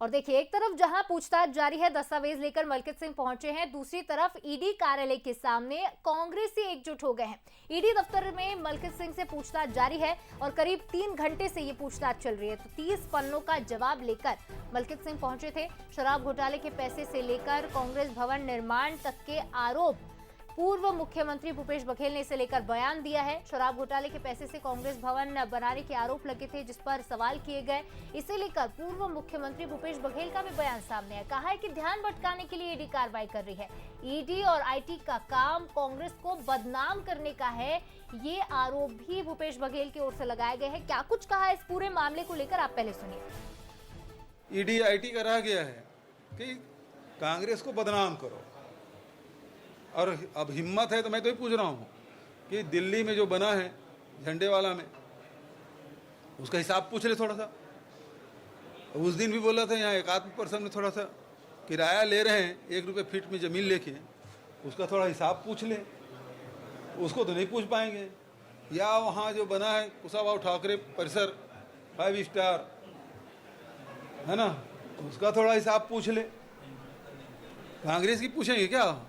और देखिए, एक तरफ जहां पूछताछ जारी है, दस्तावेज लेकर मलकित सिंह पहुंचे हैं, दूसरी तरफ ईडी कार्यालय के सामने कांग्रेसी एकजुट हो गए हैं। ईडी दफ्तर में मलकित सिंह से पूछताछ जारी है और करीब 3 घंटे से ये पूछताछ चल रही है। तो 30 पन्नों का जवाब लेकर मलकित सिंह पहुंचे थे। शराब घोटाले के पैसे से लेकर कांग्रेस भवन निर्माण तक के आरोप पूर्व मुख्यमंत्री भूपेश बघेल ने इसे लेकर बयान दिया है। शराब घोटाले के पैसे से कांग्रेस भवन बनाने के आरोप लगे थे, जिस पर सवाल किए गए। इसे लेकर पूर्व मुख्यमंत्री भूपेश बघेल का भी बयान सामने आया। कहा है कि ध्यान भटकाने के लिए ईडी कार्रवाई कर रही है। ईडी और आईटी का काम कांग्रेस को बदनाम करने का है, ये आरोप भी भूपेश बघेल की ओर से लगाए गए हैं। क्या कुछ कहा इस पूरे मामले को लेकर, आप पहले सुनिए। ईडी आईटी का रह गया है कि कांग्रेस को बदनाम करो, और अब हिम्मत है तो मैं तो ही पूछ रहा हूँ कि दिल्ली में जो बना है झंडे वाला में, उसका हिसाब पूछ ले थोड़ा सा। उस दिन भी बोला था यहाँ एक आदमी पर्सन में थोड़ा सा किराया ले रहे हैं, 1 रुपये फीट में ज़मीन लेके, उसका थोड़ा हिसाब पूछ ले। उसको तो नहीं पूछ पाएंगे। या वहाँ जो बना है कुशाभाऊ ठाकरे परिसर 5 स्टार है ना, उसका थोड़ा हिसाब पूछ ले। कांग्रेस की पूछेंगे क्या?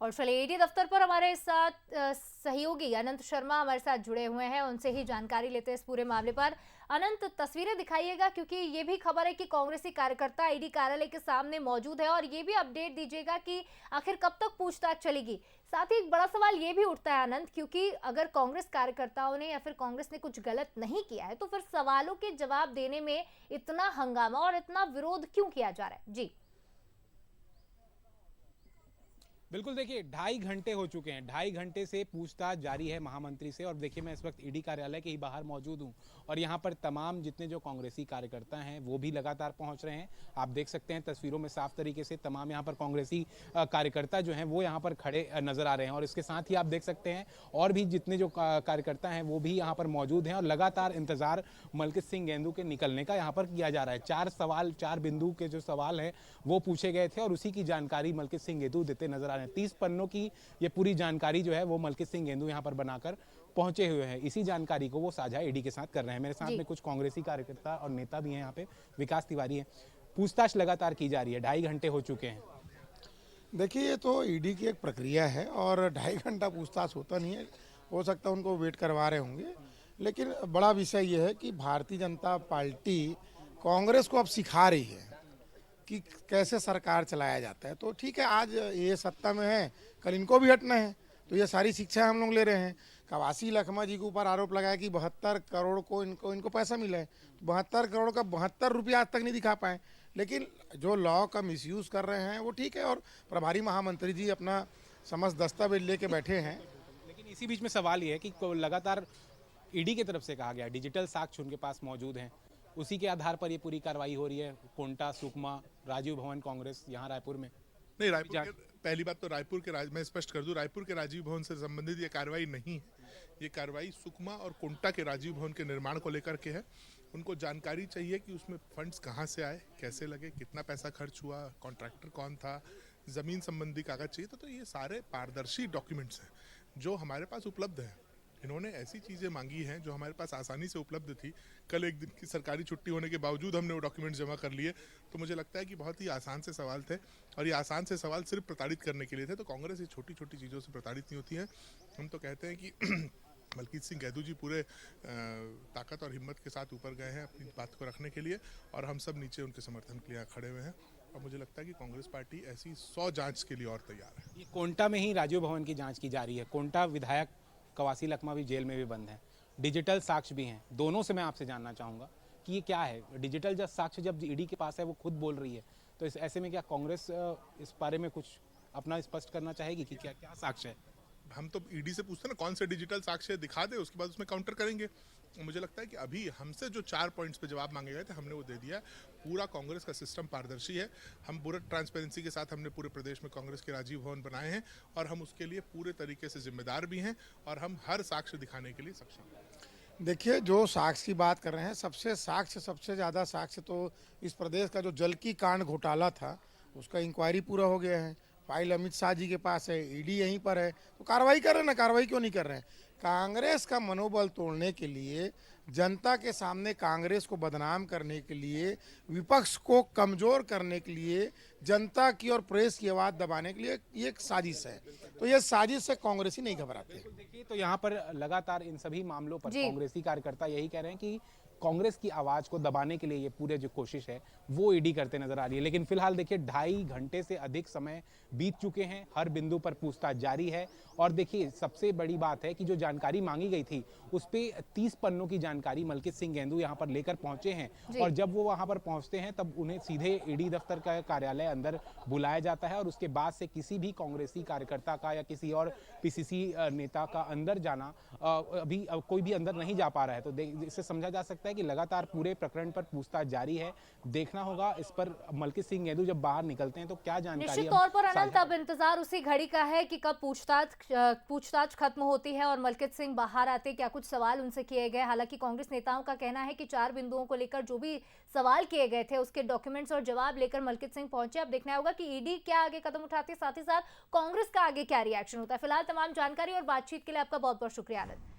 और चलिए, ईडी दफ्तर पर हमारे साथ सहयोगी अनंत शर्मा हमारे साथ जुड़े हुए हैं, उनसे ही जानकारी लेते हैं इस पूरे मामले पर। अनंत, तस्वीरें दिखाइएगा, क्योंकि ये भी खबर है कि कांग्रेसी कार्यकर्ता ईडी कार्यालय के सामने मौजूद है, और ये भी अपडेट दीजिएगा कि आखिर कब तक पूछताछ चलेगी। साथ ही एक बड़ा सवाल ये भी उठता है अनंत, क्योंकि अगर कांग्रेस कार्यकर्ताओं ने या फिर कांग्रेस ने कुछ गलत नहीं किया है, तो फिर सवालों के जवाब देने में इतना हंगामा और इतना विरोध क्यों किया जा रहा है? जी बिल्कुल, देखिए 2.5 घंटे हो चुके हैं। 2.5 घंटे से पूछताछ जारी है महामंत्री से। और देखिए, मैं इस वक्त ईडी कार्यालय के ही बाहर मौजूद हूं, और यहां पर तमाम जितने जो कांग्रेसी कार्यकर्ता हैं वो भी लगातार पहुंच रहे हैं। आप देख सकते हैं तस्वीरों में साफ तरीके से तमाम यहां पर कांग्रेसी कार्यकर्ता जो हैं वो यहां पर खड़े नजर आ रहे हैं। और इसके साथ ही आप देख सकते हैं और भी जितने जो कार्यकर्ता हैं वो भी यहाँ पर मौजूद हैं, और लगातार इंतजार मलकित सिंह गेंदू के निकलने का यहाँ पर किया जा रहा है। 4 बिंदु के जो सवाल हैं वो पूछे गए थे, और उसी की जानकारी मलकित सिंह गेंदू देते नजर आ रहे हैं। 30 पन्नों की ये पूरी जानकारी जो है वो मलकित सिंह गेंदू यहाँ पर बनाकर पहुंचे हुए हैं। इसी जानकारी को वो साझा ईडी के साथ कर रहे हैं। मेरे साथ में कुछ कांग्रेसी कार्यकर्ता और नेता भी हैं यहाँ पे। विकास तिवारी है। पूछताछ लगातार की जा रही है, 2.5 घंटे हो चुके हैं। देखिए, ये तो ईडी की एक प्रक्रिया है, और 2.5 घंटा पूछताछ होता नहीं है। हो सकता है उनको वेट करवा रहे होंगे, लेकिन बड़ा विषय ये है कि भारतीय जनता पार्टी कांग्रेस को अब सिखा रही है कि कैसे सरकार चलाया जाता है। तो ठीक है, आज ये सत्ता में है, कल इनको भी हटना है, तो ये सारी शिक्षा हम लोग ले रहे हैं। कवासी लखमा जी के ऊपर आरोप लगाया कि 72 करोड़ को इनको पैसा मिला है। 72 करोड़ का 72 रुपया आज तक नहीं दिखा पाए। लेकिन जो लॉ का मिसयूज़ कर रहे हैं वो ठीक है, और प्रभारी महामंत्री जी अपना समस्त दस्तावेज लेके बैठे हैं। लेकिन इसी बीच में सवाल ये है कि लगातार ईडी की तरफ से कहा गया डिजिटल साक्ष्य उनके पास मौजूद हैं, उसी के आधार पर ये पूरी कार्रवाई हो रही है। कोंटा, सुकमा, राजीव भवन कांग्रेस यहाँ रायपुर में नहीं, रायपुर पहली बात तो रायपुर के मैं स्पष्ट कर दूं, रायपुर के राजीव भवन से संबंधित ये कार्रवाई नहीं है। ये कार्रवाई सुकमा और कोंटा के राजीव भवन के निर्माण को लेकर के है। उनको जानकारी चाहिए कि उसमें फंड्स कहाँ से आए, कैसे लगे, कितना पैसा खर्च हुआ, कॉन्ट्रैक्टर कौन था, जमीन संबंधी कागज चाहिए। तो ये सारे पारदर्शी डॉक्यूमेंट्स हैं जो हमारे पास उपलब्ध हैं। इन्होंने ऐसी चीज़ें मांगी हैं जो हमारे पास आसानी से उपलब्ध थी। कल एक दिन की सरकारी छुट्टी होने के बावजूद हमने वो डॉक्यूमेंट जमा कर लिए। तो मुझे लगता है कि बहुत ही आसान से सवाल थे, और ये आसान से सवाल सिर्फ प्रताड़ित करने के लिए थे। तो कांग्रेस ये छोटी छोटी चीज़ों से प्रताड़ित नहीं होती है। हम तो कहते हैं कि मलकित सिंह गेंदू जी पूरे ताकत और हिम्मत के साथ ऊपर गए हैं अपनी बात को रखने के लिए, और हम सब नीचे उनके समर्थन के लिए खड़े हुए हैं। और मुझे लगता है कि कांग्रेस पार्टी ऐसी 100 जांच के लिए और तैयार है। ये कोंटा में ही राजीव भवन की जांच की जा रही है। कोंटा विधायक कवासी लखमा भी जेल में भी बंद है, डिजिटल साक्ष्य भी हैं। दोनों से मैं आपसे जानना चाहूँगा कि ये क्या है डिजिटल जब साक्ष्य जब ईडी के पास है, वो खुद बोल रही है, तो इस ऐसे में क्या कांग्रेस इस बारे में कुछ अपना स्पष्ट करना चाहेगी कि क्या क्या साक्ष्य है? हम तो ईडी से पूछते हैं ना कौन से डिजिटल साक्ष्य दिखा दे, उसके बाद उसमें काउंटर करेंगे। मुझे लगता है कि अभी हमसे जो 4 पॉइंट्स पे जवाब मांगे गए थे हमने वो दे दिया। पूरा कांग्रेस का सिस्टम पारदर्शी है। हम पूरे ट्रांसपेरेंसी के साथ हमने पूरे प्रदेश में कांग्रेस के राजीव भवन बनाए हैं, और हम उसके लिए पूरे तरीके से जिम्मेदार भी हैं, और हम हर साक्ष्य दिखाने के लिए सक्षम हैं। देखिए, जो साक्ष्य की बात कर रहे हैं, सबसे ज़्यादा साक्ष्य तो इस प्रदेश का जो जल की कांड घोटाला था उसका इंक्वायरी पूरा हो गया है। फाइल अमित शाह जी के पास है, ईडी यहीं पर है, तो कार्रवाई कर रहे हैं ना। कार्रवाई क्यों नहीं कर रहे हैं? कांग्रेस का मनोबल तोड़ने के लिए जनता के सामने कांग्रेस को बदनाम करने के लिए, विपक्ष को कमजोर करने के लिए, जनता की और प्रेस की आवाज दबाने के लिए ये एक साजिश है। तो ये साजिश से कांग्रेसी नहीं घबराते। देखिए, तो यहाँ पर लगातार इन सभी मामलों पर जी। कांग्रेसी कार्यकर्ता यही कह रहे हैं कि कांग्रेस की आवाज को दबाने के लिए ये पूरे जो कोशिश है वो ईडी करते नजर आ रही है। लेकिन फिलहाल देखिए 2.5 घंटे से अधिक समय बीत चुके हैं, हर बिंदु पर पूछताछ जारी है। और देखिए सबसे बड़ी बात है कि जो जानकारी मांगी गई थी उस पे 30 पन्नों की जानकारी मलकित सिंह गेंदू यहाँ पर लेकर पहुंचे हैं। और जब वो वहां पर पहुंचते हैं तब उन्हें सीधे ईडी दफ्तर का कार्यालय अंदर बुलाया जाता है और उसके बाद से किसी भी कांग्रेसी कार्यकर्ता का या किसी और पीसीसी नेता का अंदर जाना अभी कोई भी अंदर नहीं जा पा रहा है। तो इससे समझा जा सकता है कि लगातार पूरे प्रकरण पर पूछताछ जारी है। देखना होगा इस पर मलकित सिंह गेंदू जब बाहर निकलते हैं तो क्या जानकारी। निश्चित तौर पर अनंत अब इंतजार उसी घड़ी का है कि कब पूछताछ खत्म होती है और मलकित सिंह बाहर आते, क्या कुछ सवाल उनसे किए गए। हालांकि कांग्रेस नेताओं का कहना है कि 4 बिंदुओं को लेकर जो भी सवाल किए गए थे उसके डॉक्यूमेंट्स और जवाब लेकर मलकित सिंह पहुंचे। अब देखना होगा कि ईडी क्या आगे कदम उठाती है, साथ ही साथ कांग्रेस का आगे क्या रिएक्शन होता है। फिलहाल तमाम जानकारी और बातचीत के लिए आपका बहुत बहुत शुक्रिया आनंद।